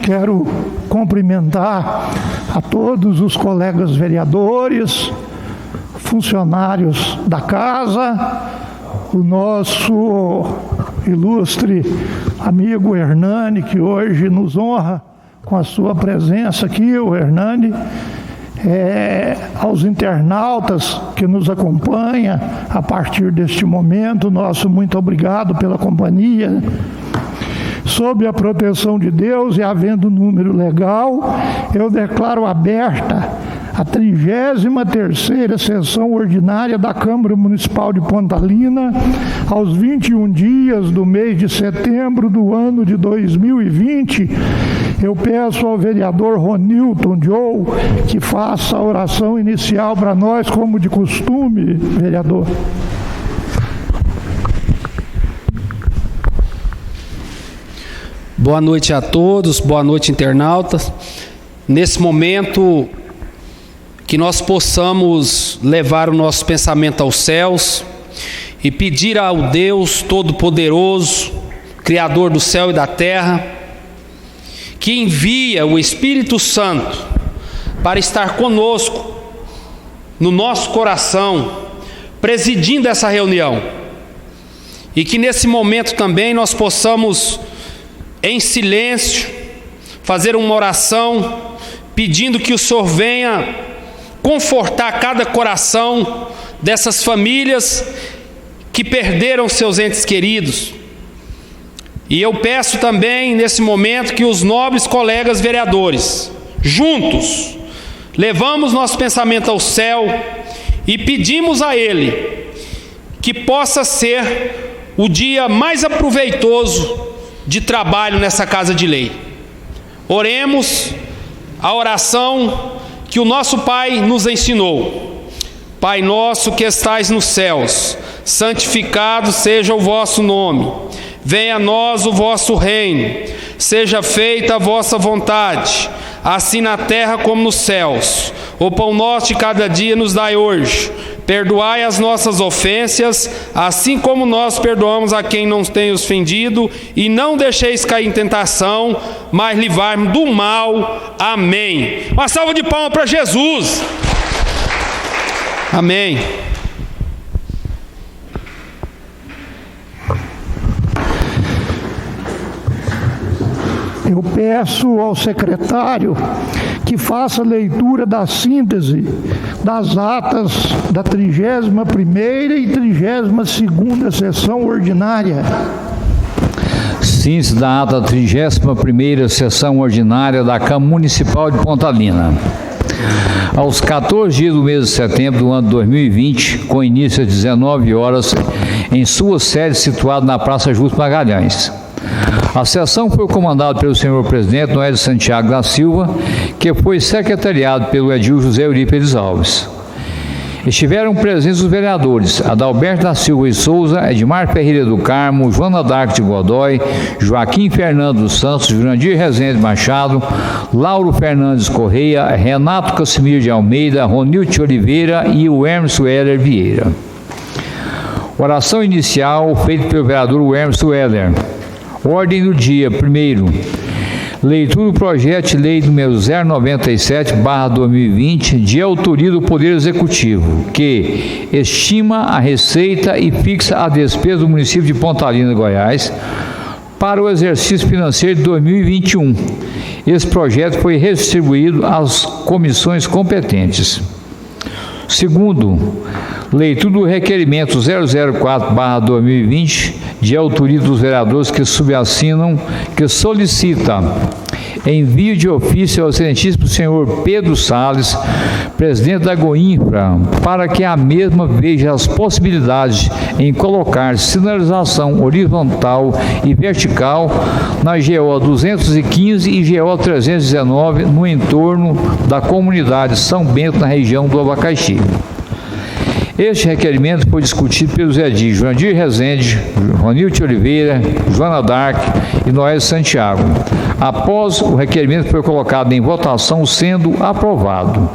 quero cumprimentar a todos os colegas vereadores, funcionários da casa, o nosso ilustre amigo Hernani, que hoje nos honra com a sua presença aqui, o Hernani, aos internautas que nos acompanham a partir deste momento, nosso muito obrigado pela companhia. Sob a proteção de Deus e havendo número legal, eu declaro aberta a 33ª sessão ordinária da Câmara Municipal de Pontalina, aos 21 dias do mês de setembro do ano de 2020. Eu peço ao vereador Ronilton Joe que faça a oração inicial para nós, como de costume, vereador. Boa noite a todos, boa noite, internautas. Nesse momento, que nós possamos levar o nosso pensamento aos céus e pedir ao Deus Todo-Poderoso, Criador do céu e da terra, que envia o Espírito Santo para estar conosco, no nosso coração, presidindo essa reunião. E que nesse momento também nós possamos, em silêncio, fazer uma oração, pedindo que o Senhor venha confortar cada coração dessas famílias que perderam seus entes queridos. E eu peço também nesse momento que os nobres colegas vereadores, juntos, levamos nosso pensamento ao céu e pedimos a Ele que possa ser o dia mais aproveitoso de trabalho nessa casa de lei. Oremos a oração que o nosso Pai nos ensinou. Pai nosso que estais nos céus, santificado seja o vosso nome. Venha a nós o vosso reino. Seja feita a vossa vontade, assim na terra como nos céus. O pão nosso de cada dia nos dai hoje. Perdoai as nossas ofensas, assim como nós perdoamos a quem nos tem ofendido, e não deixeis cair em tentação, mas livrai-nos do mal. Amém. Uma salva de palmas para Jesus. Amém. Eu peço ao secretário que faça a leitura da síntese das atas da 31ª e 32ª sessão ordinária. Síntese da ata da 31ª sessão ordinária da Câmara Municipal de Pontalina. Aos 14 dias do mês de setembro do ano de 2020, com início às 19 horas, em sua sede situada na Praça Justo Magalhães. A sessão foi comandada pelo senhor presidente Noélio Santiago da Silva, que foi secretariado pelo edil José Eurípides Alves. Estiveram presentes os vereadores Adalberto da Silva e Souza, Edmar Ferreira do Carmo, Joana D'Arco de Godoy, Joaquim Fernando dos Santos, Jurandir Rezende Machado, Lauro Fernandes Correia, Renato Casimiro de Almeida, Ronilde Oliveira e o Hermes Weller Vieira. Oração inicial feita pelo vereador Hermes Weller. Ordem do dia, primeiro, leitura do projeto de lei número 097/2020, de autoria do Poder Executivo, que estima a receita e fixa a despesa do município de Pontalina, Goiás, para o exercício financeiro de 2021. Esse projeto foi redistribuído às comissões competentes. Segundo, leitura do requerimento 004/2020, de autoria dos vereadores que subassinam, que solicita envio de ofício ao excelentíssimo senhor Pedro Salles, presidente da Goinfra, para que a mesma veja as possibilidades em colocar sinalização horizontal e vertical na GO 215 e GO 319 no entorno da comunidade São Bento, na região do Abacaxi. Este requerimento foi discutido pelos edis Jurandir Rezende, Ronilde Oliveira, Joana D'Arco e Noélio Santiago. Após o requerimento foi colocado em votação, sendo aprovado.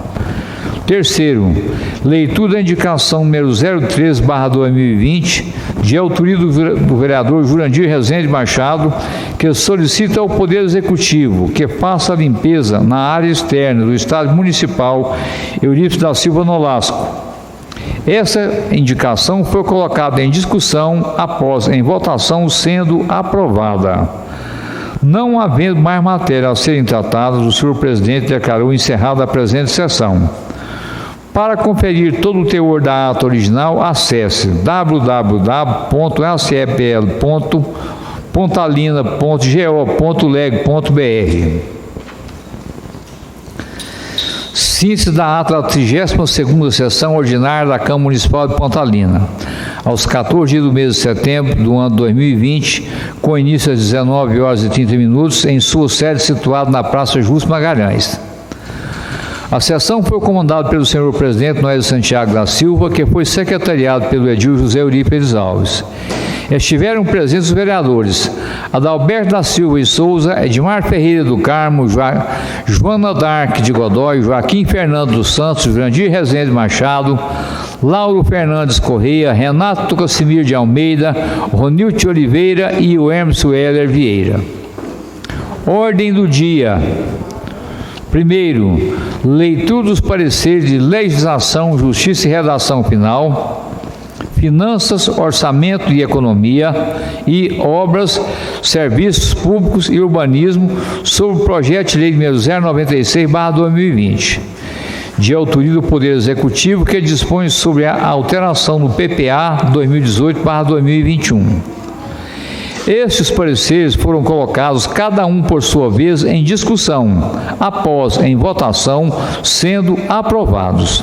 Terceiro, leitura da indicação número 03/2020, de autoria do vereador Jurandir Rezende Machado, que solicita ao Poder Executivo que faça a limpeza na área externa do Estádio Municipal Eurípides da Silva Nolasco. Essa indicação foi colocada em discussão após em votação sendo aprovada. Não havendo mais matéria a serem tratadas, o senhor presidente declarou encerrada a presente sessão. Para conferir todo o teor da ata original, acesse www.acpl.pontalina.go.leg.br. Síntese da ata da 32ª sessão ordinária da Câmara Municipal de Pontalina. Aos 14 dias do mês de setembro do ano 2020, com início às 19h30, em sua sede situada na Praça Justo Magalhães. A sessão foi comandada pelo senhor presidente Noélio Santiago da Silva, que foi secretariado pelo edil José Eurípides Alves. Estiveram presentes os vereadores Adalberto da Silva e Souza, Edmar Ferreira do Carmo, Joana Darque de Godoy, Joaquim Fernando dos Santos, Jurandir Rezende Machado, Lauro Fernandes Correia, Renato Casimir de Almeida, Ronilde Oliveira e o Hermes Weller Vieira. Ordem do dia. Primeiro, leitura dos pareceres de legislação, justiça e redação final, finanças, orçamento e economia e obras, serviços públicos e urbanismo sobre o projeto de lei número 096/2020, de autoria do Poder Executivo, que dispõe sobre a alteração do PPA 2018/2021. Estes pareceres foram colocados, cada um por sua vez, em discussão, após em votação, sendo aprovados.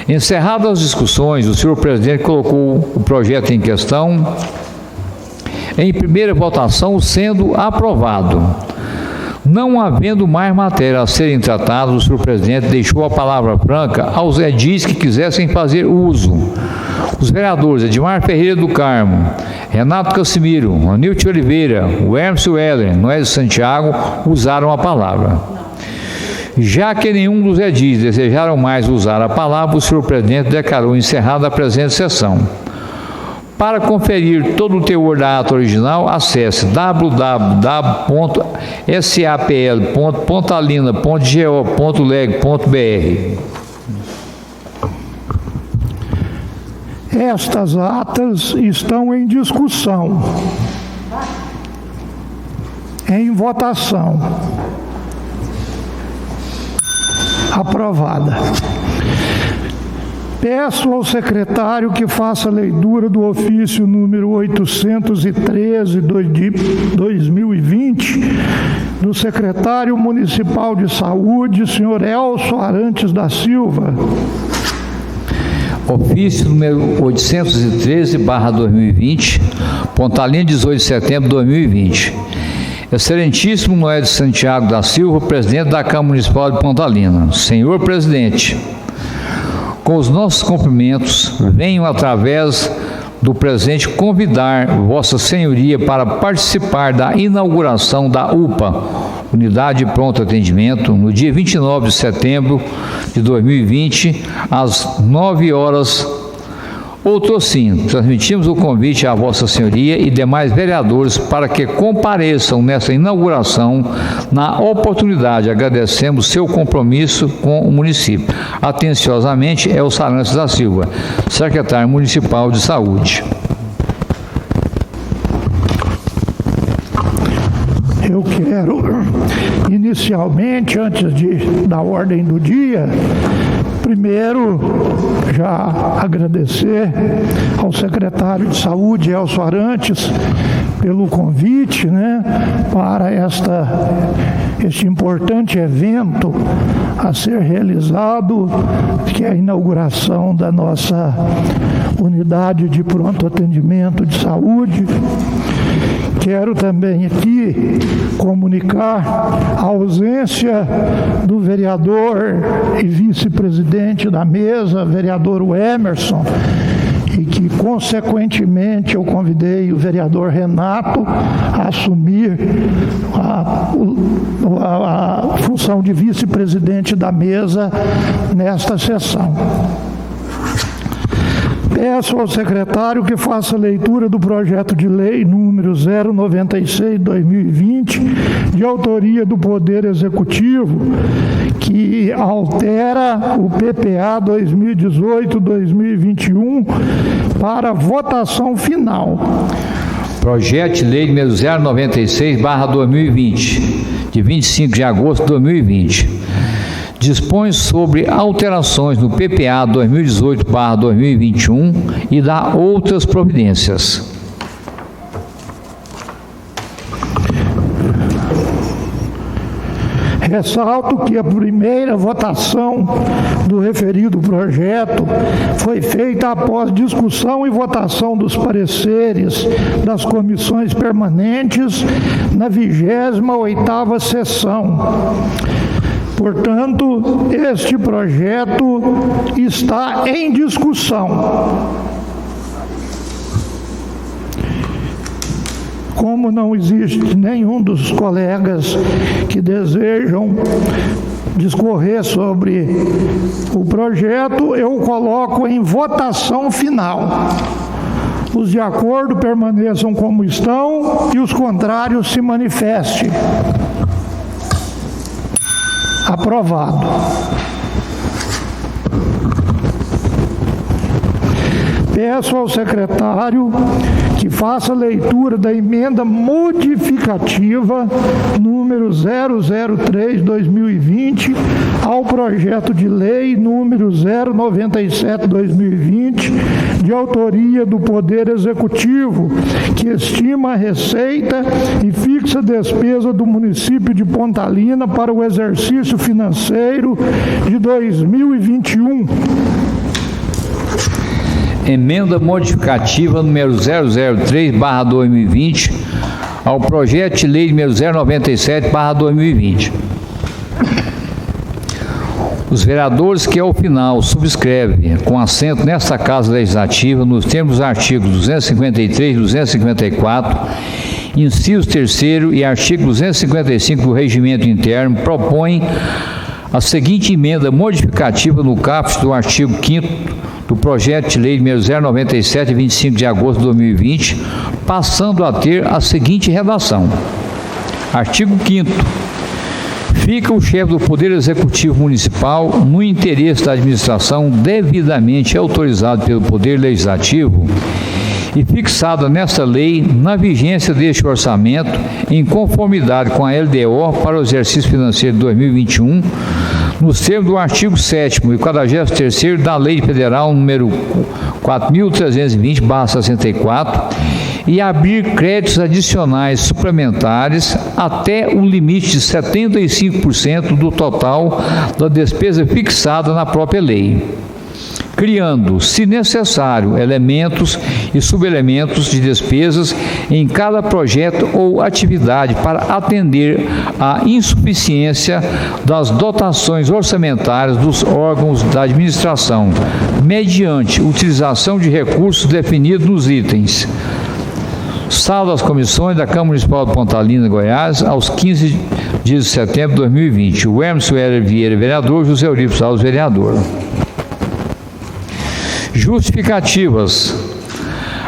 Encerradas as discussões, o senhor presidente colocou o projeto em questão em primeira votação, sendo aprovado. Não havendo mais matéria a serem tratadas, o senhor presidente deixou a palavra franca aos edis que quisessem fazer uso. Os vereadores Edmar Ferreira do Carmo, Renato Casimiro, Ronilde Oliveira, o Hermes Weller, Noélio Santiago usaram a palavra. Já que nenhum dos edis desejaram mais usar a palavra, o senhor presidente declarou encerrada a presente sessão. Para conferir todo o teor da ata original, acesse www.sapl.pontalina.go.leg.br. Estas atas estão em discussão, em votação. Aprovada. Peço ao secretário que faça a leitura do ofício número 813/2020 do secretário municipal de saúde, senhor Elcio Arantes da Silva. Ofício número 813/2020, Pontalina, 18 de setembro de 2020. Excelentíssimo Noélio Santiago da Silva, presidente da Câmara Municipal de Pontalina. Senhor presidente, com os nossos cumprimentos, venho através do presente convidar Vossa Senhoria para participar da inauguração da UPA, Unidade de Pronto Atendimento, no dia 29 de setembro de 2020, às 9 horas. Outrossim, transmitimos o convite à Vossa Senhoria e demais vereadores para que compareçam nessa inauguração. Na oportunidade, agradecemos seu compromisso com o município. Atenciosamente, Elcio Arantes da Silva, secretário municipal de saúde. Eu quero, inicialmente, antes da ordem do dia, primeiro já agradecer ao secretário de Saúde, Elcio Arantes, pelo convite, para este importante evento a ser realizado, que é a inauguração da nossa unidade de pronto atendimento de saúde. Quero também aqui comunicar a ausência do vereador e vice-presidente da mesa, vereador Emerson, e que, consequentemente, eu convidei o vereador Renato a assumir a função de vice-presidente da mesa nesta sessão. Peço ao secretário que faça a leitura do projeto de lei número 096/2020, de autoria do Poder Executivo, que altera o PPA 2018-2021 para votação final. Projeto de lei número 096/2020, de 25 de agosto de 2020. Dispõe sobre alterações no PPA 2018/2021 e dá outras providências. Ressalto que a primeira votação do referido projeto foi feita após discussão e votação dos pareceres das comissões permanentes na 28ª sessão. Portanto, este projeto está em discussão. Como não existe nenhum dos colegas que desejam discorrer sobre o projeto, eu coloco em votação final. Os de acordo permaneçam como estão e os contrários se manifestem. Aprovado. Peço ao secretário que faça a leitura da emenda modificativa número 003/2020 ao projeto de lei número 097/2020, de autoria do Poder Executivo, que estima a receita e fixa a despesa do município de Pontalina para o exercício financeiro de 2021. Emenda modificativa número 003/2020 ao projeto de lei número 097/2020. Os vereadores que ao final subscrevem com assento nesta Casa Legislativa, nos termos dos artigos 253 e 254, inciso 3º e artigo 255 do Regimento Interno, propõem a seguinte emenda modificativa no caput do artigo 5º do projeto de lei número 097, 25 de agosto de 2020, passando a ter a seguinte redação. Artigo 5º. Fica o chefe do Poder Executivo Municipal, no interesse da administração devidamente autorizado pelo Poder Legislativo e fixada nesta lei, na vigência deste orçamento, em conformidade com a LDO para o exercício financeiro de 2021, nos termos do artigo 7º e 43º da Lei Federal número 4.320/64, e abrir créditos adicionais suplementares até o limite de 75% do total da despesa fixada na própria lei, criando, se necessário, elementos e subelementos de despesas em cada projeto ou atividade para atender à insuficiência das dotações orçamentárias dos órgãos da administração, mediante utilização de recursos definidos nos itens. Sala das Comissões da Câmara Municipal de Pontalina, Goiás, aos 15 dias de setembro de 2020. O Hermes Vieira, vereador. José Eurico Salles, vereador. Justificativas.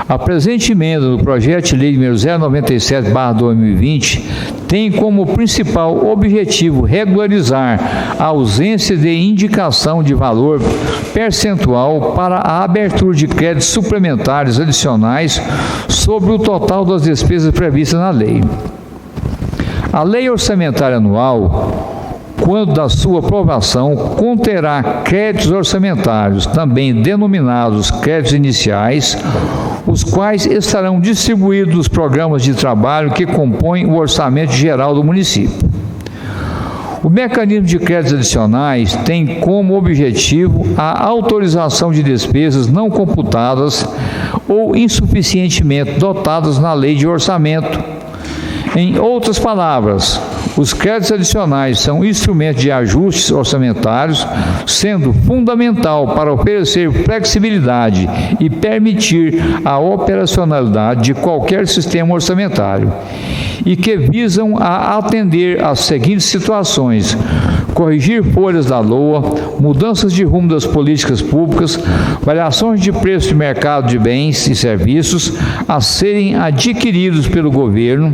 A presente emenda do projeto de lei número 097/2020 tem como principal objetivo regularizar a ausência de indicação de valor percentual para a abertura de créditos suplementares adicionais sobre o total das despesas previstas na lei. A Lei Orçamentária Anual, quando da sua aprovação, conterá créditos orçamentários, também denominados créditos iniciais, os quais estarão distribuídos nos programas de trabalho que compõem o orçamento geral do município. O mecanismo de créditos adicionais tem como objetivo a autorização de despesas não computadas ou insuficientemente dotadas na lei de orçamento. Em outras palavras, os créditos adicionais são instrumentos de ajustes orçamentários, sendo fundamental para oferecer flexibilidade e permitir a operacionalidade de qualquer sistema orçamentário, e que visam a atender às seguintes situações: corrigir folhas da LOA, mudanças de rumo das políticas públicas, variações de preço de mercado de bens e serviços a serem adquiridos pelo governo,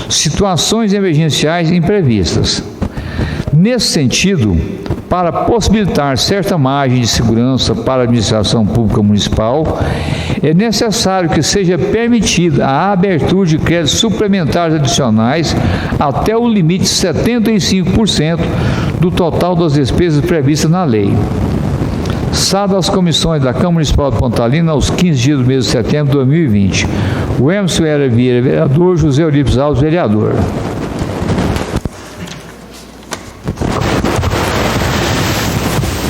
situações emergenciais imprevistas. Nesse sentido, para possibilitar certa margem de segurança para a administração pública municipal, é necessário que seja permitida a abertura de créditos suplementares adicionais até o limite de 75% do total das despesas previstas na lei. Sada às comissões da Câmara Municipal de Pontalina aos 15 dias do mês de setembro de 2020. O Emerson Vieira, vereador. José Eurípides Alves, vereador.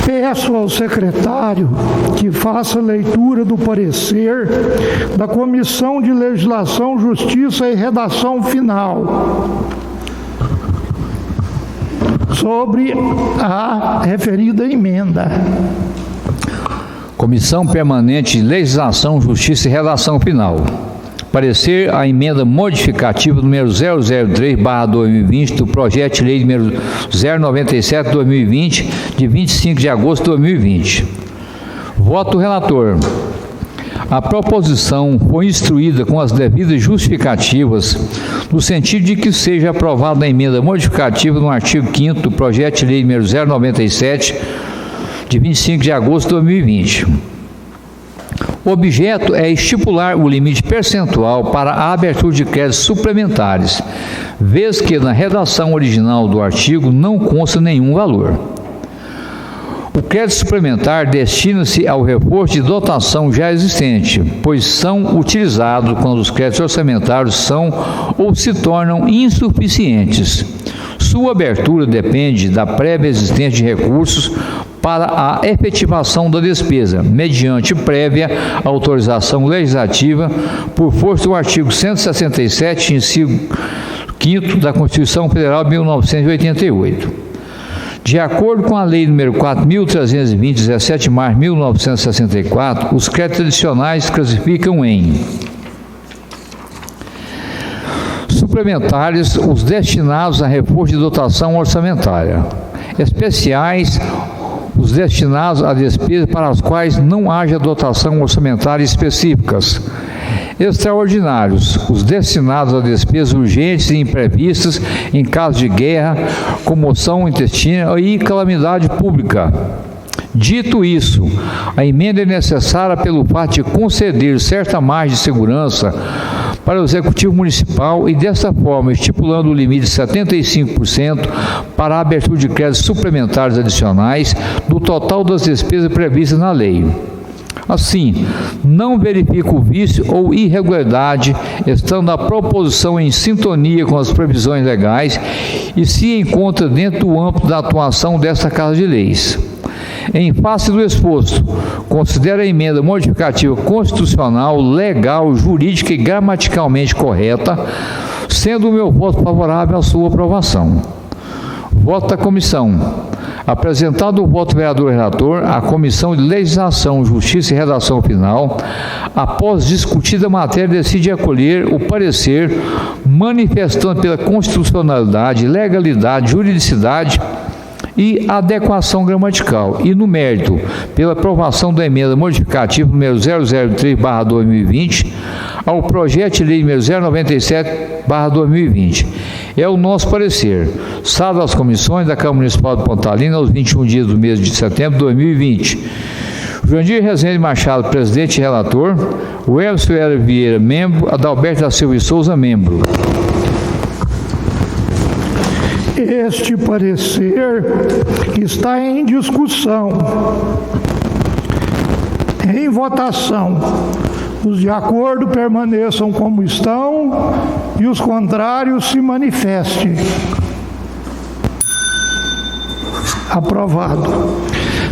Peço ao secretário que faça leitura do parecer da Comissão de Legislação, Justiça e Redação Final sobre a referida emenda. Comissão Permanente de Legislação, Justiça e Redação Final. Parecer a emenda modificativa número 003/2020 do projeto de lei número 097/2020, de 25 de agosto de 2020. Voto do relator. A proposição foi instruída com as devidas justificativas, no sentido de que seja aprovada a emenda modificativa no artigo 5º do projeto de lei número 097, de 25 de agosto de 2020. O objeto é estipular o limite percentual para a abertura de créditos suplementares, vez que na redação original do artigo não consta nenhum valor. O crédito suplementar destina-se ao reforço de dotação já existente, pois são utilizados quando os créditos orçamentários são ou se tornam insuficientes. Sua abertura depende da prévia existência de recursos para a efetivação da despesa, mediante prévia autorização legislativa, por força do artigo 167, inciso 5º da Constituição Federal de 1988. De acordo com a Lei nº 4.320, 17 de março de 1964, os créditos adicionais classificam em suplementares os destinados a reforço de dotação orçamentária, especiais os destinados a despesas para as quais não haja dotação orçamentária específicas, extraordinários os destinados a despesas urgentes e imprevistas em caso de guerra, comoção intestina e calamidade pública. Dito isso, a emenda é necessária pelo fato de conceder certa margem de segurança para o Executivo Municipal e, desta forma, estipulando o limite de 75% para a abertura de créditos suplementares adicionais do total das despesas previstas na lei. Assim, não verifico vício ou irregularidade, estando a proposição em sintonia com as previsões legais e se encontra dentro do âmbito da atuação desta Casa de Leis. Em face do exposto, considero a emenda modificativa constitucional, legal, jurídica e gramaticalmente correta, sendo o meu voto favorável à sua aprovação. Voto da comissão. Apresentado o voto do vereador relator, a Comissão de Legislação, Justiça e Redação Final, após discutida a matéria, decide acolher o parecer, manifestando pela constitucionalidade, legalidade, juridicidade e adequação gramatical, e no mérito, pela aprovação da emenda modificativa número 003/2020 ao projeto de lei número 097/2020. É o nosso parecer. Sada às comissões da Câmara Municipal de Pontalina aos 21 dias do mês de setembro de 2020. Jandir Rezende Machado, presidente e relator. O Emerson Vieira, membro. Adalberto da Silva e Souza, membro. Este parecer está em discussão. Em votação. Os de acordo permaneçam como estão e os contrários se manifestem. Aprovado.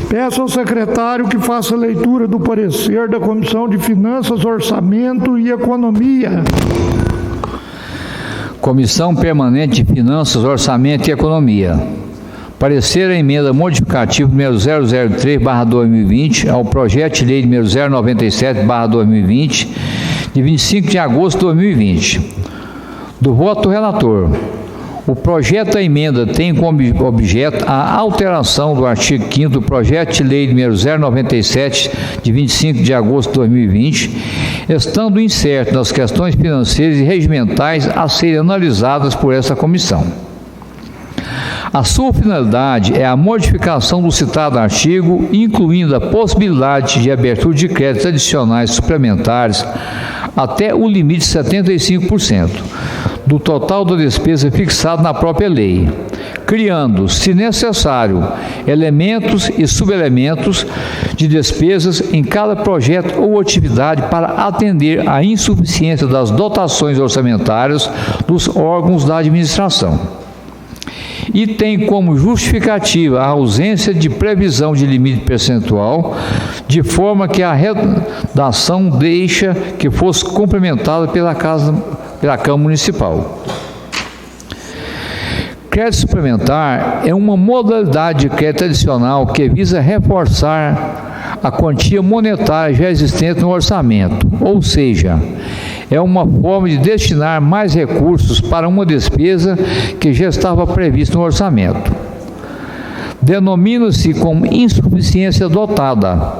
Peço ao secretário que faça leitura do parecer da Comissão de Finanças, Orçamento e Economia. Comissão Permanente de Finanças, Orçamento e Economia. Parecer a emenda modificativa número 003/2020 ao projeto de lei número 097/2020, de 25 de agosto de 2020. Do voto do relator. O projeto da emenda tem como objeto a alteração do artigo 5º do projeto de lei número 097, de 25 de agosto de 2020, estando incerto nas questões financeiras e regimentais a serem analisadas por essa comissão. A sua finalidade é a modificação do citado artigo, incluindo a possibilidade de abertura de créditos adicionais suplementares até o limite de 75% do total da despesa fixado na própria lei, criando, se necessário, elementos e subelementos de despesas em cada projeto ou atividade para atender à insuficiência das dotações orçamentárias dos órgãos da administração. E tem como justificativa a ausência de previsão de limite percentual, de forma que a redação deixa que fosse complementada pela Câmara Municipal. Crédito suplementar é uma modalidade de crédito adicional que visa reforçar a quantia monetária já existente no orçamento, ou seja, é uma forma de destinar mais recursos para uma despesa que já estava prevista no orçamento. Denomina-se como insuficiência dotada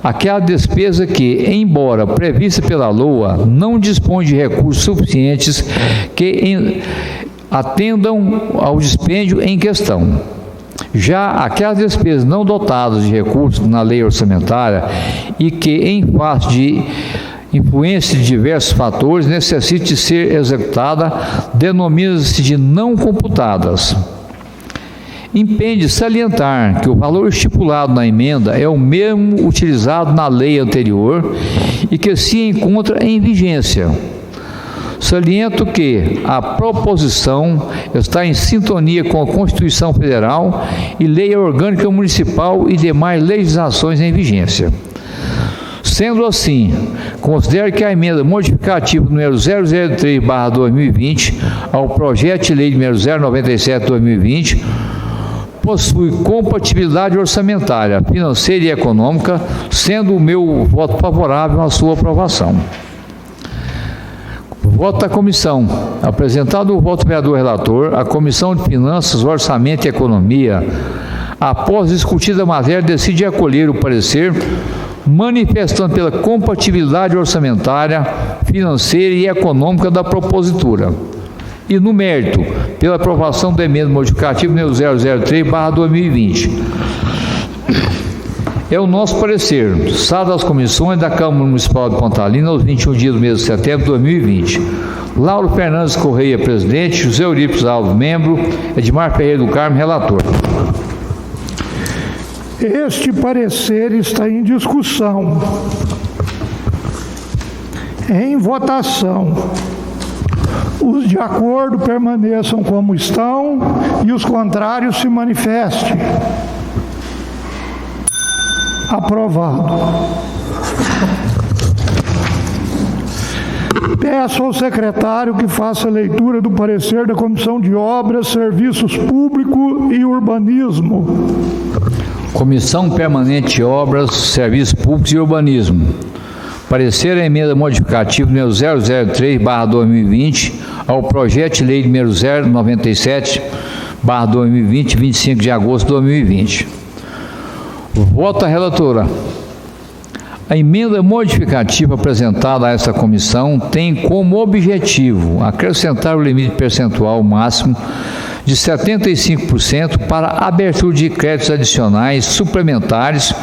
aquela despesa que, embora prevista pela LOA, não dispõe de recursos suficientes que atendam ao dispêndio em questão. Já aquelas despesas não dotadas de recursos na lei orçamentária e que, em face de influência de diversos fatores, necessite de ser executada, denomina-se de não computadas. Impende salientar que o valor estipulado na emenda é o mesmo utilizado na lei anterior e que se encontra em vigência. Saliento que a proposição está em sintonia com a Constituição Federal e Lei Orgânica Municipal e demais legislações em vigência. Sendo assim, considero que a emenda modificativa número 003/2020 ao projeto de lei número 097/2020 possui compatibilidade orçamentária, financeira e econômica, sendo o meu voto favorável à sua aprovação. Voto da comissão. Apresentado o voto do vereador relator, a Comissão de Finanças, Orçamento e Economia, após discutida a matéria, decide acolher o parecer, manifestando pela compatibilidade orçamentária, financeira e econômica da propositura. E no mérito, pela aprovação da emenda modificativa número 003/2020. É o nosso parecer, citado às comissões da Câmara Municipal de Pontalina, aos 21 dias do mês de setembro de 2020. Lauro Fernandes Correia, presidente, José Eurípides Alves, membro, Edmar Ferreira do Carmo, relator. Este parecer está em discussão. Em votação. Os de acordo permaneçam como estão e os contrários se manifestem. Aprovado. Peço ao secretário que faça a leitura do parecer da Comissão de Obras, Serviços Públicos e Urbanismo. Comissão Permanente de Obras, Serviços Públicos e Urbanismo. Parecer a emenda modificativa número 003/2020 ao projeto de lei número 097/2020, 25 de agosto de 2020. Voto à relatora. A emenda modificativa apresentada a essa comissão tem como objetivo acrescentar o limite percentual máximo de 75% para a abertura de créditos adicionais suplementares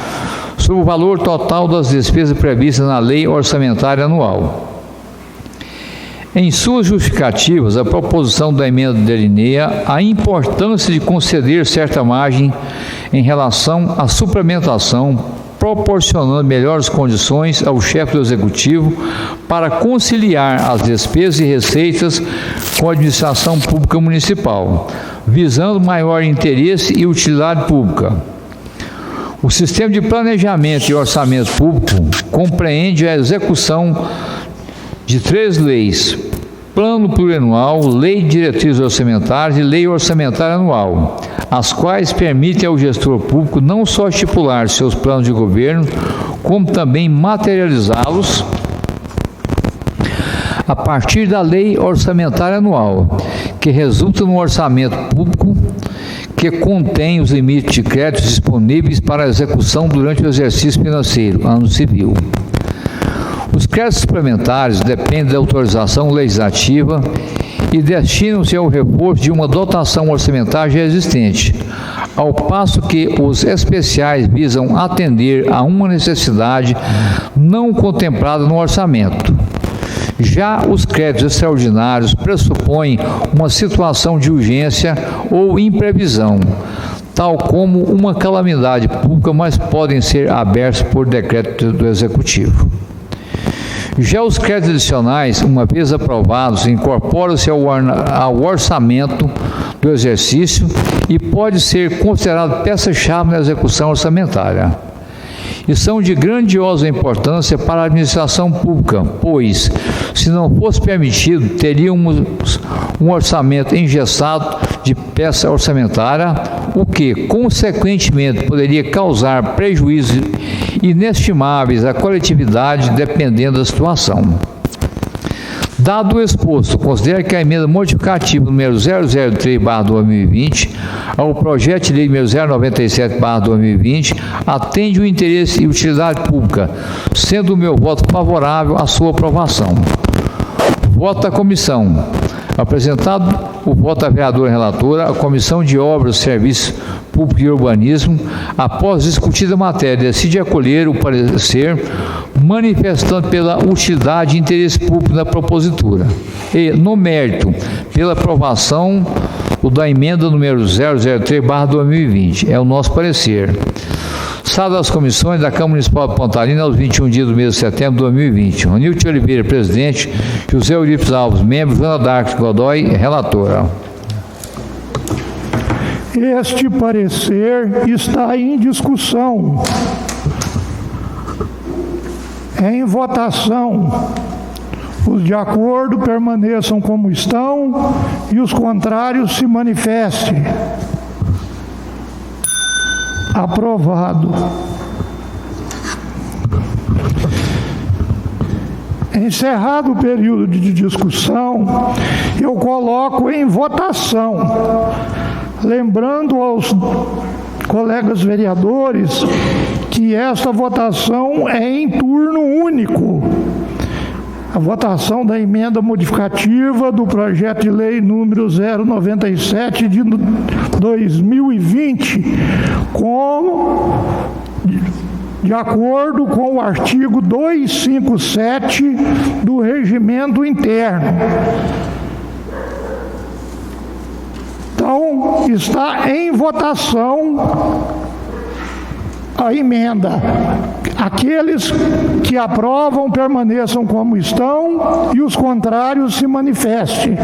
sobre o valor total das despesas previstas na Lei Orçamentária Anual. Em suas justificativas, a proposição da emenda delineia a importância de conceder certa margem em relação à suplementação, proporcionando melhores condições ao chefe do Executivo para conciliar as despesas e receitas com a administração pública municipal, visando maior interesse e utilidade pública. O sistema de planejamento e orçamento público compreende a execução de 3 leis: Plano Plurianual, Lei de Diretrizes Orçamentárias e Lei Orçamentária Anual, as quais permitem ao gestor público não só estipular seus planos de governo, como também materializá-los a partir da Lei Orçamentária Anual, que resulta no orçamento público que contém os limites de créditos disponíveis para execução durante o exercício financeiro, ano civil. Os créditos suplementares dependem da autorização legislativa e destinam-se ao reforço de uma dotação orçamentária já existente, ao passo que os especiais visam atender a uma necessidade não contemplada no orçamento. Já os créditos extraordinários pressupõem uma situação de urgência ou imprevisão, tal como uma calamidade pública, mas podem ser abertos por decreto do Executivo. Já os créditos adicionais, uma vez aprovados, incorporam-se ao orçamento do exercício e pode ser considerado peça-chave na execução orçamentária. E são de grandiosa importância para a administração pública, pois, se não fosse permitido, teríamos um orçamento engessado de peça orçamentária, o que, consequentemente, poderia causar prejuízos inestimáveis à coletividade, dependendo da situação. Dado o exposto, considero que a emenda modificativa número 003/2020 ao projeto de lei número 097/2020 atende o interesse e utilidade pública, sendo o meu voto favorável à sua aprovação. Voto da comissão. Apresentado o voto da vereadora relatora, a Comissão de Obras, Serviços Públicos e Urbanismo, após discutida a matéria, decide acolher o parecer, manifestando pela utilidade e interesse público da propositura. E, no mérito, pela aprovação da emenda número 003/2020. É o nosso parecer. Sala das Comissões da Câmara Municipal de Pontalina, aos 21 dias do mês de setembro de 2020. Ronildo Oliveira, presidente. José Eurípides Alves, membro. Joana Dark Godoy, relatora. Este parecer está em discussão. Em votação. Os de acordo permaneçam como estão e os contrários se manifestem. Aprovado. Encerrado o período de discussão, eu coloco em votação, lembrando aos colegas vereadores que esta votação é em turno único. A votação da emenda modificativa do projeto de lei número 097 de 2020, de acordo com o artigo 257 do Regimento Interno. Então, está em votação a emenda. Aqueles que aprovam permaneçam como estão e os contrários se manifestem.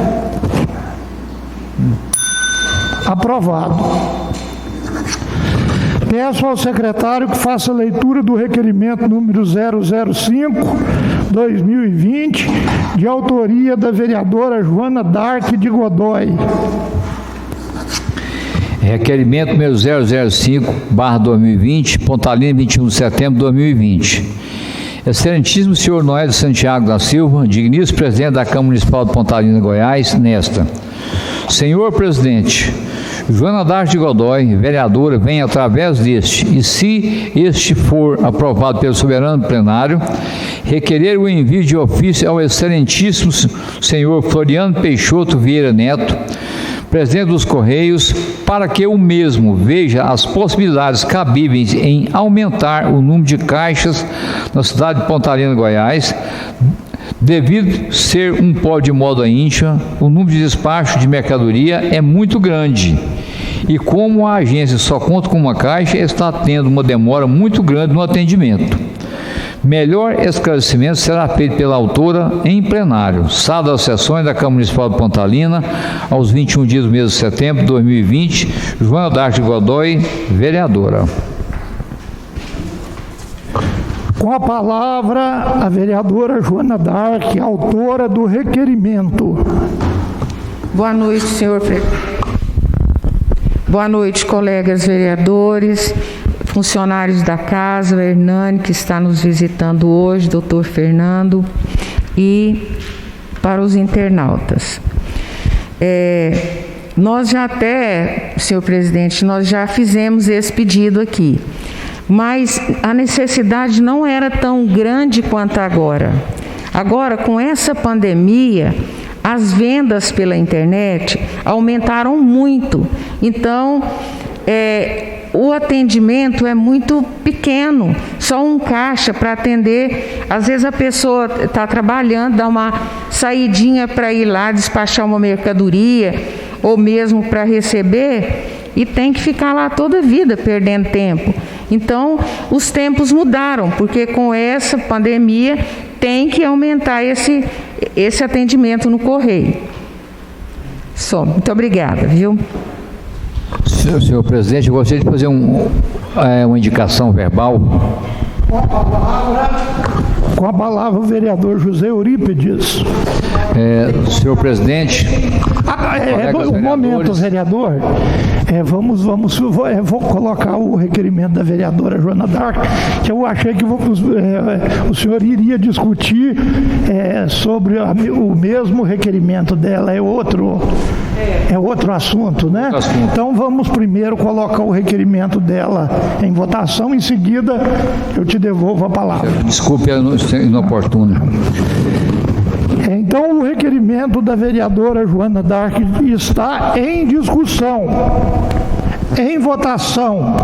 Aprovado. Peço ao secretário que faça a leitura do requerimento número 005/2020, de autoria da vereadora Joana Dark de Godoy. Requerimento número 005/2020, Pontalina, 21 de setembro de 2020. Excelentíssimo senhor Noé de Santiago da Silva, digníssimo presidente da Câmara Municipal de Pontalina, Goiás, nesta. Senhor presidente, Joana Dark de Godoy, vereadora, vem através deste, e se este for aprovado pelo soberano plenário, requerer o envio de ofício ao excelentíssimo senhor Floriano Peixoto Vieira Neto, presidente dos Correios, para que o mesmo veja as possibilidades cabíveis em aumentar o número de caixas na cidade de Pontalina, Goiás, devido ser um polo de moda íntima, o número de despacho de mercadoria é muito grande. E como a agência só conta com uma caixa, está tendo uma demora muito grande no atendimento. Melhor esclarecimento será feito pela autora em plenário. Sala das Sessões da Câmara Municipal de Pontalina, aos 21 dias do mês de setembro de 2020, Joana Dark Godoy, vereadora. Com a palavra, a vereadora Joana Dark, autora do requerimento. Boa noite, senhor presidente. Boa noite, colegas vereadores, funcionários da casa, o Hernani, que está nos visitando hoje, doutor Fernando, e para os internautas. Nós já até, senhor presidente, nós já fizemos esse pedido aqui, mas a necessidade não era tão grande quanto agora. Agora, com essa pandemia, as vendas pela internet aumentaram muito. Então, o atendimento é muito pequeno, só um caixa para atender. Às vezes a pessoa está trabalhando, dá uma saidinha para ir lá despachar uma mercadoria, ou mesmo para receber, e tem que ficar lá toda a vida perdendo tempo. Então, os tempos mudaram, porque com essa pandemia tem que aumentar esse atendimento no correio. Só, muito obrigada, viu? Senhor presidente, eu gostaria de fazer uma indicação verbal. Com a palavra, o vereador José Eurípides. Senhor presidente, um momento, vereador. Vou colocar o requerimento da vereadora Joana Dark, que eu achei que o senhor iria discutir sobre o mesmo requerimento dela, é outro assunto, né? Então vamos primeiro colocar o requerimento dela em votação, em seguida eu te devolvo a palavra. Desculpe a inoportuna. Então, o requerimento da vereadora Joana Dark está em discussão. Em votação,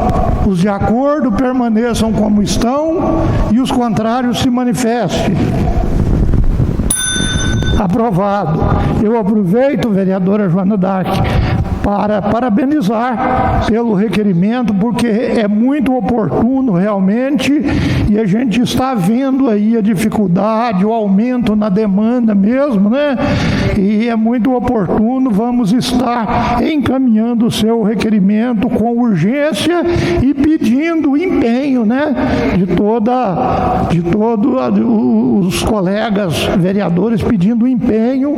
os de acordo permaneçam como estão e os contrários se manifestem. Aprovado. Eu aproveito, vereadora Joana Dark, para parabenizar pelo requerimento, porque é muito oportuno realmente, e a gente está vendo aí a dificuldade, o aumento na demanda mesmo, né? E é muito oportuno, vamos estar encaminhando o seu requerimento com urgência e pedindo empenho, né? De todos os colegas vereadores pedindo empenho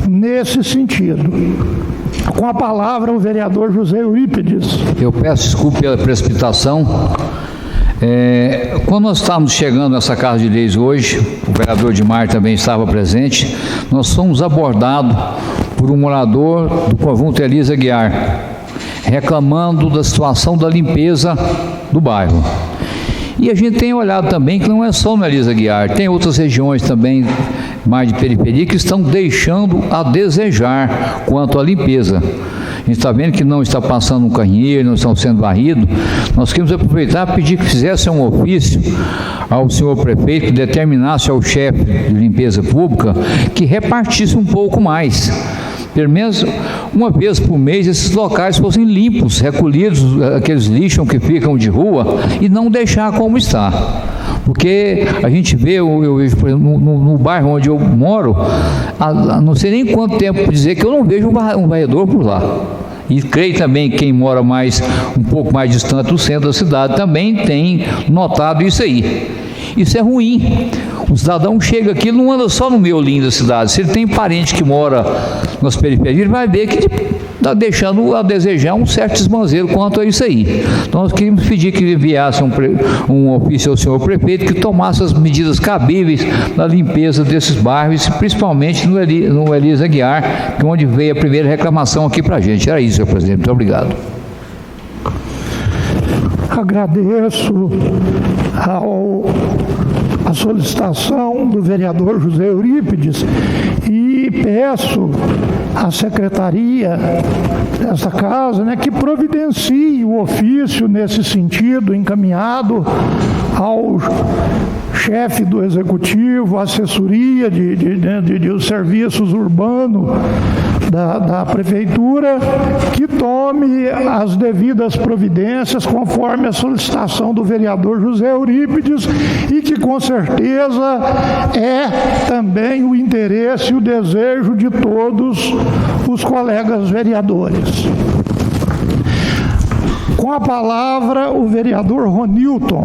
nesse sentido. Com a palavra, o vereador José Eurípides. Eu peço desculpa pela precipitação. Quando nós estávamos chegando nessa Casa de Leis hoje, o vereador Edmar também estava presente, nós fomos abordados por um morador do conjunto Elisa Aguiar, reclamando da situação da limpeza do bairro. E a gente tem olhado também que não é só no Elisa Aguiar, tem outras regiões também mais de periferia que estão deixando a desejar quanto à limpeza. A gente está vendo que não está passando um carrinheiro, não estão sendo varridos. Nós queremos aproveitar e pedir que fizesse um ofício ao senhor prefeito, que determinasse ao chefe de limpeza pública que repartisse um pouco mais. Pelo menos uma vez por mês esses locais fossem limpos, recolhidos, aqueles lixos que ficam de rua, e não deixar como está. Porque a gente vê, eu vejo, por exemplo, no bairro onde eu moro, não sei nem quanto tempo dizer que eu não vejo um varredor por lá. E creio também que quem mora um pouco mais distante do centro da cidade também tem notado isso aí. Isso é ruim. O cidadão chega aqui, não anda só no miolinho da cidade. Se ele tem parente que mora nas periferias, ele vai ver que está deixando a desejar um certo desmanzeiro quanto a isso aí. Então, nós queríamos pedir que enviasse um ofício ao senhor prefeito que tomasse as medidas cabíveis na limpeza desses bairros, principalmente no Elisa Aguiar, que é onde veio a primeira reclamação aqui para a gente. Era isso, senhor presidente. Muito obrigado. Agradeço a solicitação do vereador José Eurípides e peço à secretaria dessa casa, né, que providencie o ofício nesse sentido, encaminhado ao chefe do executivo, assessoria de serviços urbanos da prefeitura, que tome as devidas providências conforme a solicitação do vereador José Eurípides, e que com certeza é também o interesse e o desejo de todos os colegas vereadores. Com a palavra, o vereador Ronilton.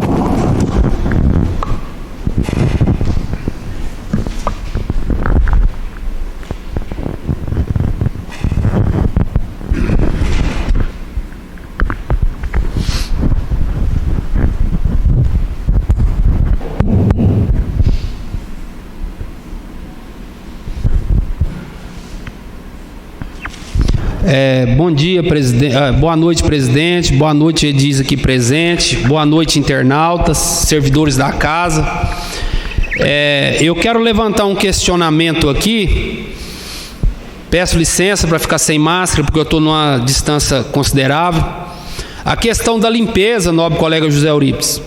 Bom dia, presidente. Boa noite, presidente. Boa noite, Edis aqui presente. Boa noite, internautas, servidores da casa. Eu quero levantar um questionamento aqui. Peço licença para ficar sem máscara, porque eu estou numa distância considerável. A questão da limpeza, nobre colega José Eurípides.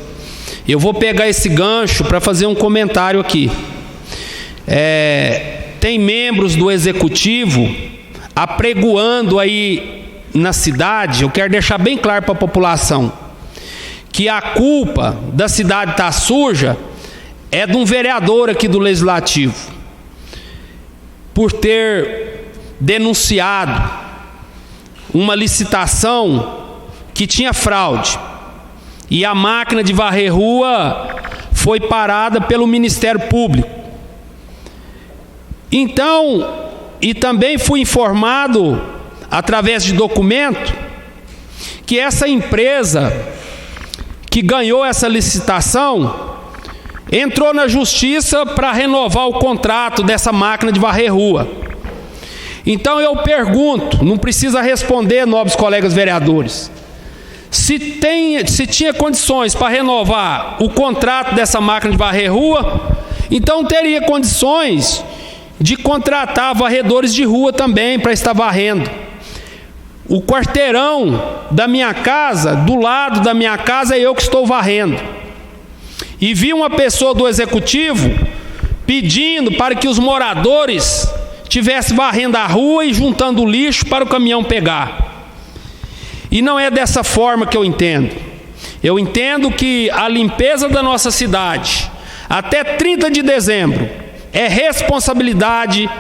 Eu vou pegar esse gancho para fazer um comentário aqui. Tem membros do executivo apregoando aí na cidade, eu quero deixar bem claro para a população, que a culpa da cidade estar suja é de um vereador aqui do Legislativo, por ter denunciado uma licitação que tinha fraude, e a máquina de varrer rua foi parada pelo Ministério Público. Então, e também fui informado, através de documento, que essa empresa que ganhou essa licitação entrou na justiça para renovar o contrato dessa máquina de varrer rua. Então eu pergunto, não precisa responder, nobres colegas vereadores, se tinha condições para renovar o contrato dessa máquina de varrer rua, então teria condições de contratar varredores de rua também para estar varrendo. O quarteirão da minha casa, do lado da minha casa, é eu que estou varrendo. E vi uma pessoa do executivo pedindo para que os moradores estivessem varrendo a rua e juntando lixo para o caminhão pegar. E não é dessa forma que eu entendo. Eu entendo que a limpeza da nossa cidade, até 30 de dezembro, é responsabilidade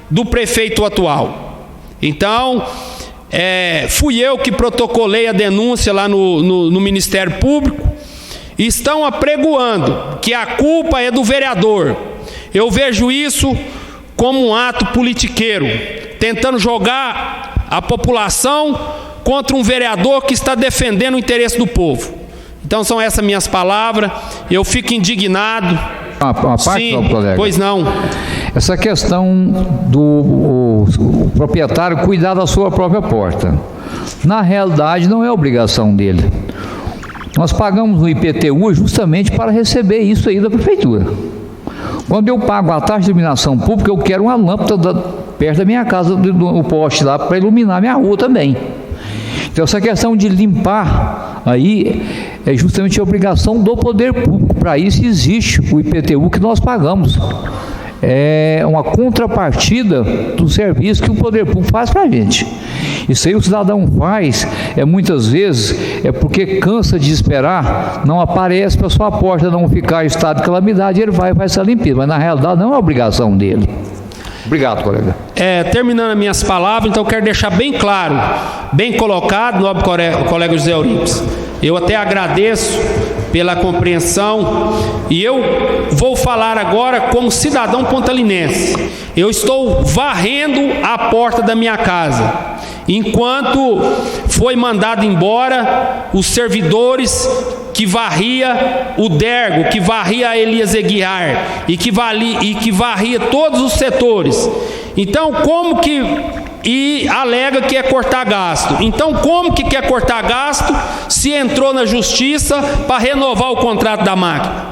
do prefeito atual. Então, fui eu que protocolei a denúncia lá no Ministério Público. Estão apregoando que a culpa é do vereador. Eu vejo isso como um ato politiqueiro, tentando jogar a população contra um vereador que está defendendo o interesse do povo. Então são essas minhas palavras. Eu fico indignado. Uma parte, sim, colega. Pois não. Essa questão do proprietário cuidar da sua própria porta, na realidade não é obrigação dele. Nós pagamos o IPTU justamente para receber isso aí da prefeitura. Quando eu pago a taxa de iluminação pública, eu quero uma lâmpada perto da minha casa, do poste lá, para iluminar minha rua também. Então essa questão de limpar aí é justamente a obrigação do poder público. Para isso existe o IPTU que nós pagamos. É uma contrapartida do serviço que o poder público faz para a gente. Isso aí o cidadão faz, muitas vezes, porque cansa de esperar, não aparece para sua porta não ficar em estado de calamidade, ele vai e faz essa limpeza, mas na realidade não é obrigação dele. Obrigado, colega. Terminando as minhas palavras, então eu quero deixar bem claro, bem colocado, nobre colega José Eurípides. Eu até agradeço pela compreensão, e eu vou falar agora como cidadão pontalinense. Eu estou varrendo a porta da minha casa, enquanto foi mandado embora os servidores que varria o Dergo, que varria a Elias Eguiar e que varria todos os setores. Então, como que... E alega que é cortar gasto. Então, como que quer cortar gasto se entrou na justiça para renovar o contrato da máquina?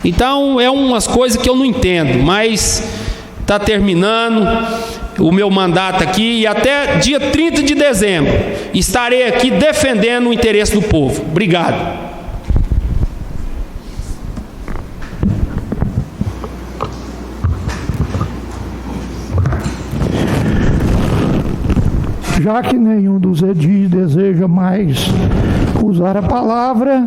Então, é umas coisas que eu não entendo, mas está terminando o meu mandato aqui e até dia 30 de dezembro estarei aqui defendendo o interesse do povo. Obrigado. Já que nenhum dos edis deseja mais usar a palavra,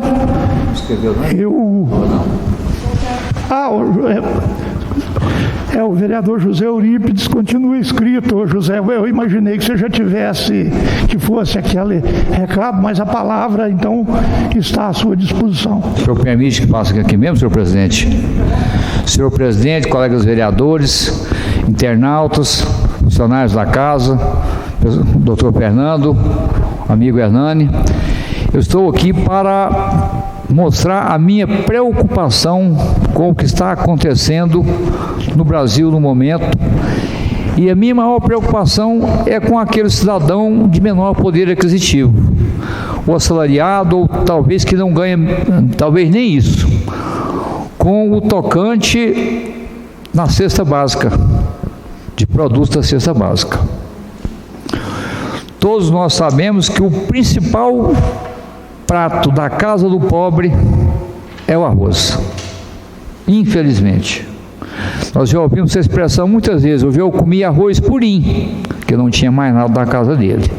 o vereador José Eurípides continua escrito. José, eu imaginei que você já tivesse, que fosse aquele recado, mas a palavra, então, está à sua disposição. O senhor permite que passe aqui mesmo, senhor presidente? Senhor presidente, colegas vereadores, internautas, funcionários da casa, doutor Fernando, amigo Hernani, eu estou aqui para mostrar a minha preocupação com o que está acontecendo no Brasil no momento E a minha maior preocupação é com aquele cidadão de menor poder aquisitivo, o assalariado, ou talvez que não ganha, talvez nem isso, com o tocante na cesta básica, de produtos da cesta básica. Todos nós sabemos que o principal prato da casa do pobre é o arroz. Infelizmente. Nós já ouvimos essa expressão muitas vezes. Eu comia arroz purinho, que não tinha mais nada da casa dele.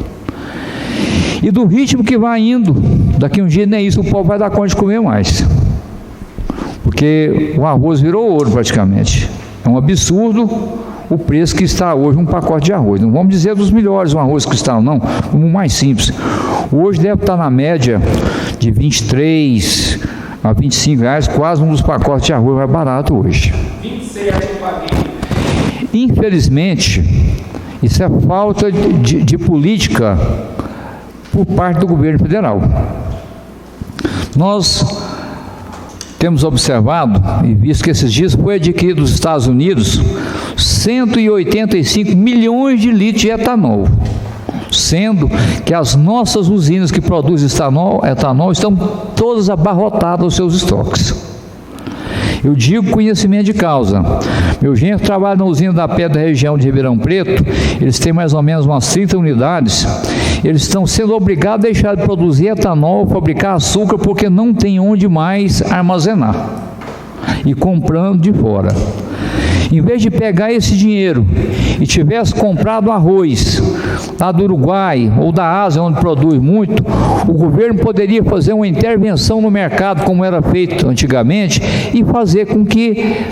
E do ritmo que vai indo, daqui um dia nem isso o povo vai dar conta de comer mais. Porque o arroz virou ouro praticamente. É um absurdo o preço que está hoje um pacote de arroz. Não vamos dizer dos melhores o arroz que está, não. O mais simples. Hoje deve estar na média de 23 a 25 reais, quase um dos pacotes de arroz mais barato hoje. 26 eu paguei. Infelizmente, isso é falta de política por parte do governo federal. Nós temos observado e visto que esses dias foi adquirido nos Estados Unidos 185 milhões de litros de etanol, sendo que as nossas usinas que produzem etanol estão todas abarrotadas aos seus estoques. Eu digo conhecimento de causa. Meu genro trabalha na usina da Pedra da região de Ribeirão Preto, eles têm mais ou menos umas 30 unidades, eles estão sendo obrigados a deixar de produzir etanol, fabricar açúcar, porque não tem onde mais armazenar, e comprando de fora. Em vez de pegar esse dinheiro e tivesse comprado arroz lá do Uruguai ou da Ásia, onde produz muito, o governo poderia fazer uma intervenção no mercado, como era feito antigamente, e fazer com que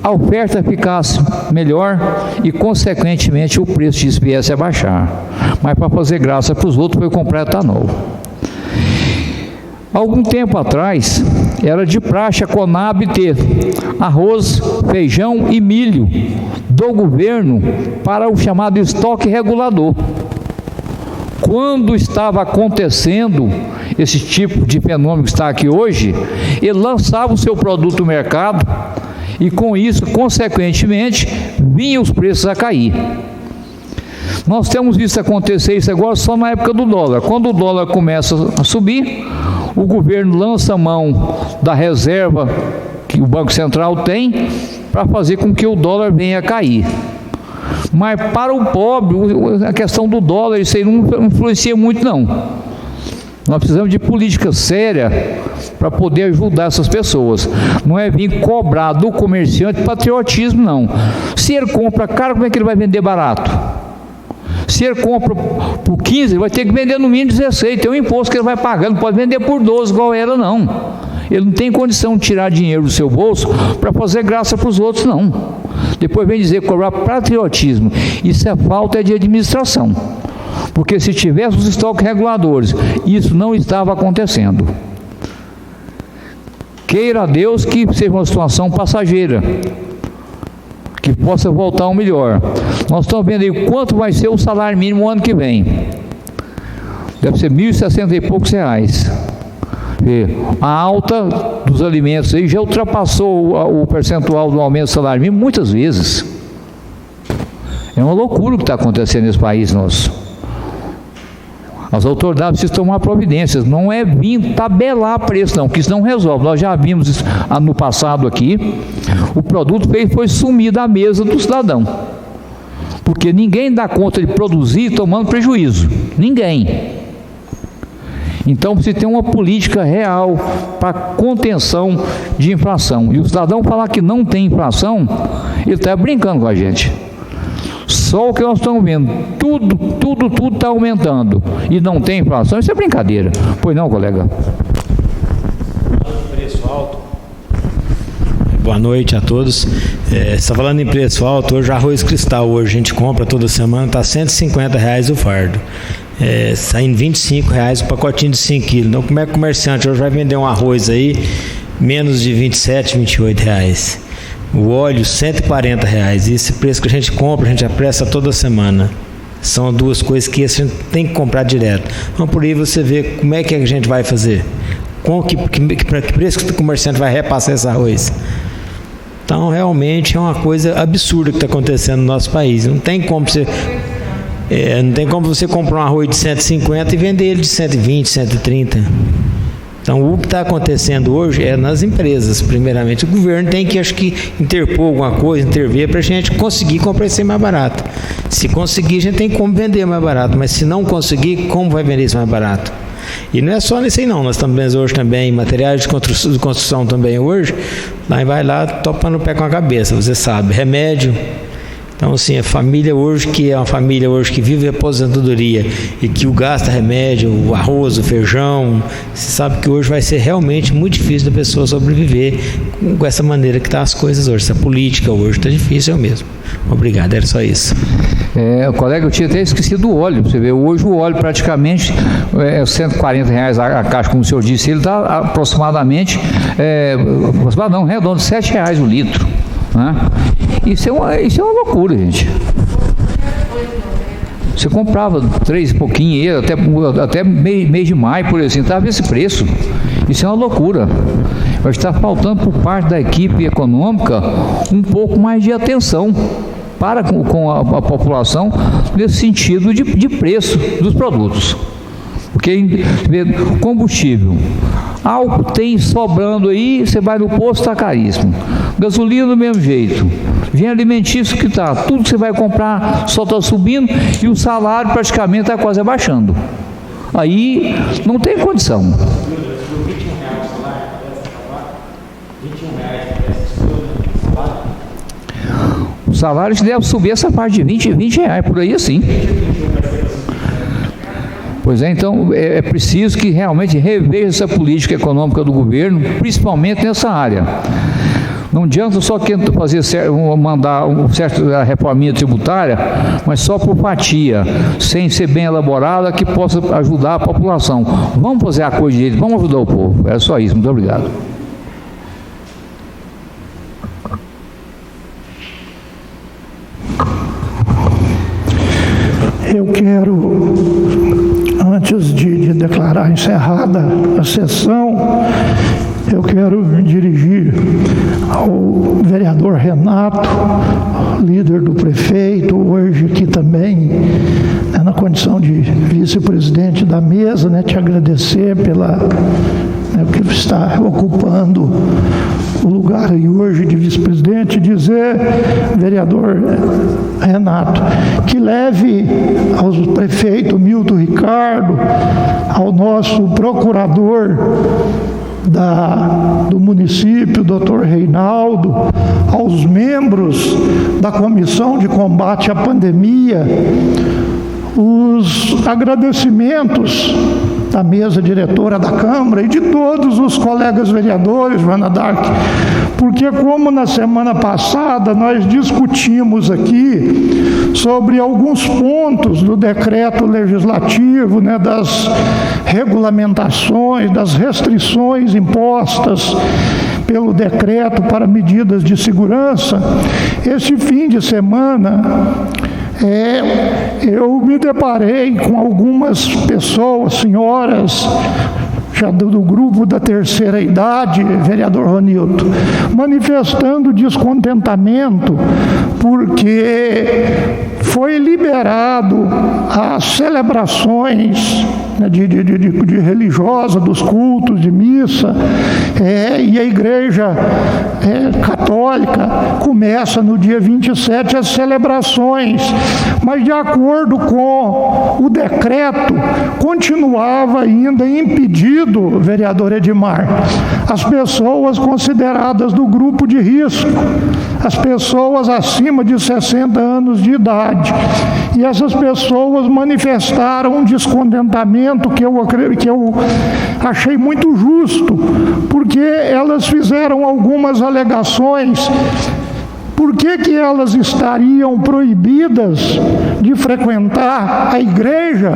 a oferta ficasse melhor e, consequentemente, o preço disso viesse a baixar. Mas para fazer graça para os outros foi comprar etanol. Algum tempo atrás, era de praxe a Conab ter arroz, feijão e milho do governo para o chamado estoque regulador. Quando estava acontecendo esse tipo de fenômeno que está aqui hoje, ele lançava o seu produto no mercado e, com isso, consequentemente, vinham os preços a cair. Nós temos visto acontecer isso agora só na época do dólar. Quando o dólar começa a subir, o governo lança a mão da reserva que o Banco Central tem para fazer com que o dólar venha a cair. Mas para o pobre, a questão do dólar, isso aí não influencia muito, não. Nós precisamos de política séria para poder ajudar essas pessoas. Não é vir cobrar do comerciante patriotismo, não. Se ele compra caro, como é que ele vai vender barato? Se ele compra por 15, ele vai ter que vender no mínimo 16, tem um imposto que ele vai pagar, não pode vender por 12 igual era, não. Ele não tem condição de tirar dinheiro do seu bolso para fazer graça para os outros, não. Depois vem dizer cobrar patriotismo. Isso é falta de administração. Porque se tivesse os estoques reguladores, isso não estava acontecendo. Queira a Deus que seja uma situação passageira, que possa voltar ao melhor. Nós estamos vendo aí quanto vai ser o salário mínimo ano que vem. Deve ser 1.060 e poucos reais. A alta dos alimentos aí já ultrapassou o percentual do aumento do salário mínimo muitas vezes. É uma loucura o que está acontecendo nesse país nosso. As autoridades precisam tomar providências, não é vir tabelar preço não, que isso não resolve. Nós já vimos isso no passado aqui, o produto foi sumir da mesa do cidadão, porque ninguém dá conta de produzir tomando prejuízo, ninguém. Então precisa ter uma política real para contenção de inflação, e o cidadão falar que não tem inflação, ele está brincando com a gente. Só o que nós estamos vendo, tudo está aumentando e não tem inflação, isso é brincadeira. Pois não, colega? Preço alto. Boa noite a todos. Você está falando em preço alto, hoje arroz cristal, hoje a gente compra toda semana, está R$150 o fardo. Saindo R$25 o pacotinho de 5 quilos. Então como é que o comerciante hoje vai vender um arroz aí, menos de R$27, R$28? O óleo, R$140. E esse preço que a gente compra, a gente apressa toda semana. São duas coisas que a gente tem que comprar direto. Então, por aí você vê como é que a gente vai fazer. Com que preço que o comerciante vai repassar esse arroz? Então, realmente é uma coisa absurda que está acontecendo no nosso país. Não tem como você comprar um arroz de 150 e vender ele de 120, 130. Então, o que está acontecendo hoje é nas empresas, primeiramente. O governo tem que, acho que, interpor alguma coisa, intervir para a gente conseguir comprar isso mais barato. Se conseguir, a gente tem como vender mais barato, mas se não conseguir, como vai vender isso mais barato? E não é só nisso aí não, nós estamos hoje também, materiais de construção também hoje, vai lá topando o pé com a cabeça, você sabe, remédio. Então, assim, a família hoje, que é uma família hoje que vive a aposentadoria e que o gasta remédio, o arroz, o feijão, você sabe que hoje vai ser realmente muito difícil da pessoa sobreviver com essa maneira que estão as coisas hoje. Essa política hoje está difícil mesmo. Obrigado, era só isso. Colega, eu tinha até esquecido do óleo. Você vê, hoje o óleo praticamente é R$140 a caixa, como o senhor disse, ele está aproximadamente, redondo, R$7 o litro. Né? Isso é uma loucura, gente. Você comprava 3 e pouquinho, até mês de maio, por exemplo, estava esse preço. Isso é uma loucura. Mas está faltando por parte da equipe econômica um pouco mais de atenção para com a população nesse sentido de preço dos produtos. Porque combustível, álcool tem sobrando aí, você vai no posto, está caríssimo. Gasolina do mesmo jeito. Vem alimentício que está, tudo que você vai comprar só está subindo e o salário praticamente está quase abaixando. Aí não tem condição. O salário deve subir essa parte de R$20 por aí assim. Pois é, então é preciso que realmente reveja essa política econômica do governo, principalmente nessa área. Não adianta só mandar uma certa reforminha tributária, mas só por fatia, sem ser bem elaborada, que possa ajudar a população. Vamos fazer a coisa direito, vamos ajudar o povo. É só isso, muito obrigado. Eu quero, antes de declarar encerrada a sessão, eu quero me dirigir ao vereador Renato, líder do prefeito, hoje aqui também, na condição de vice-presidente da mesa, te agradecer que está ocupando o lugar aí hoje de vice-presidente, dizer, vereador Renato, que leve ao prefeito Milton Ricardo, ao nosso procurador do município, doutor Reinaldo, aos membros da Comissão de Combate à Pandemia, os agradecimentos da mesa diretora da Câmara e de todos os colegas vereadores, Joana Dark, porque como na semana passada nós discutimos aqui sobre alguns pontos do decreto legislativo, das regulamentações, das restrições impostas pelo decreto para medidas de segurança, esse fim de semana eu me deparei com algumas pessoas, senhoras, já do grupo da terceira idade, vereador Ronildo, manifestando descontentamento porque foi liberado as celebrações de religiosa, dos cultos de missa, e a igreja católica começa no dia 27 as celebrações, mas de acordo com o decreto, continuava ainda impedido, vereador Edmar, as pessoas consideradas do grupo de risco, as pessoas acima de 60 anos de idade. E essas pessoas manifestaram um descontentamento que eu achei muito justo, porque elas fizeram algumas alegações. Por que elas estariam proibidas de frequentar a igreja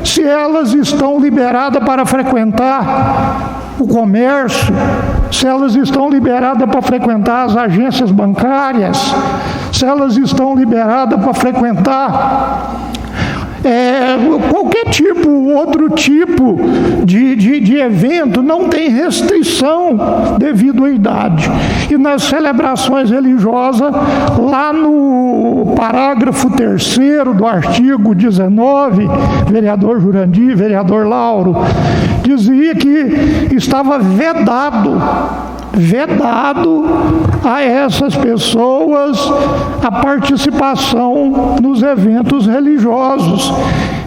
se elas estão liberadas para frequentar o comércio, se elas estão liberadas para frequentar as agências bancárias, se elas estão liberadas para frequentar Qualquer tipo, outro tipo de evento não tem restrição devido à idade. E nas celebrações religiosas, lá no parágrafo 3º do artigo 19, vereador Jurandir, vereador Lauro, dizia que estava vedado a essas pessoas a participação nos eventos religiosos.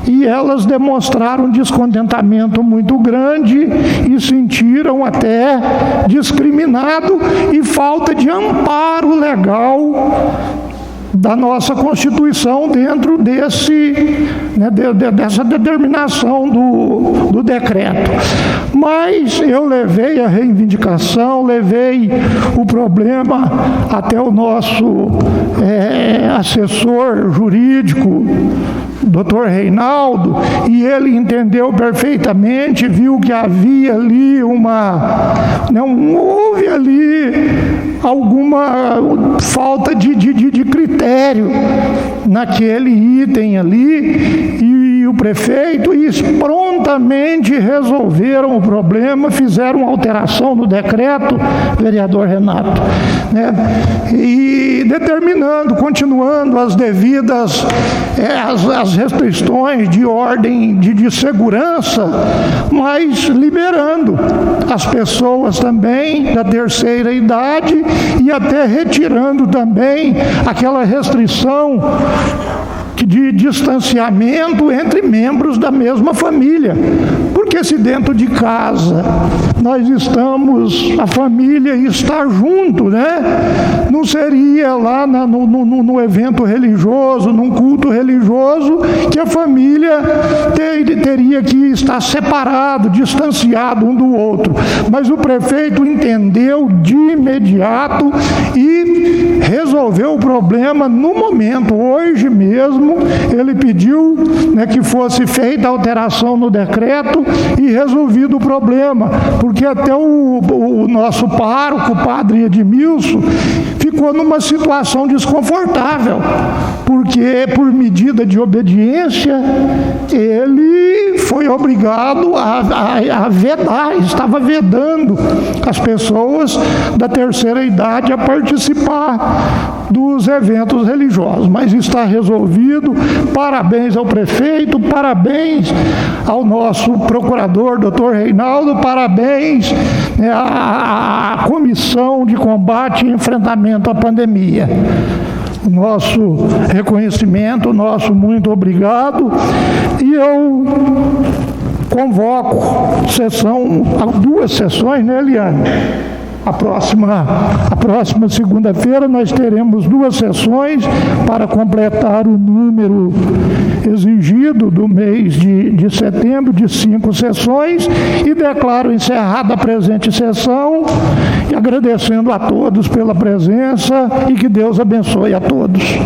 E elas demonstraram descontentamento muito grande e sentiram até discriminado e falta de amparo legal da nossa Constituição dentro dessa determinação do decreto. Mas eu levei a reivindicação, levei o problema até o nosso assessor jurídico, Dr. Reinaldo, e ele entendeu perfeitamente, viu que havia ali houve ali alguma falta de critério naquele item ali, e o prefeito prontamente resolveram o problema, fizeram alteração no decreto, vereador Renato, e determinando, continuando as devidas as restrições de ordem de segurança, mas liberando as pessoas também da terceira idade e até retirando também aquela restrição de distanciamento entre membros da mesma família. Porque se dentro de casa nós estamos, a família está junto, não seria lá no evento religioso, num culto religioso, que a família teria que estar separado, distanciado um do outro. Mas o prefeito entendeu de imediato e resolveu o problema no momento. Hoje mesmo ele pediu que fosse feita a alteração no decreto e resolvido o problema, porque até o nosso pároco, o padre Edmilson, ficou numa situação desconfortável, porque por medida de obediência ele foi obrigado a vedar, estava vedando as pessoas da terceira idade a participar dos eventos religiosos. Mas está resolvido. Parabéns ao prefeito, parabéns ao nosso procurador, doutor Reinaldo, parabéns à Comissão de Combate e Enfrentamento à Pandemia. O nosso reconhecimento, o nosso muito obrigado. E eu convoco duas sessões, Eliane? A próxima segunda-feira nós teremos 2 sessões para completar o número exigido do mês de setembro, de 5 sessões, e declaro encerrada a presente sessão, e agradecendo a todos pela presença, e que Deus abençoe a todos.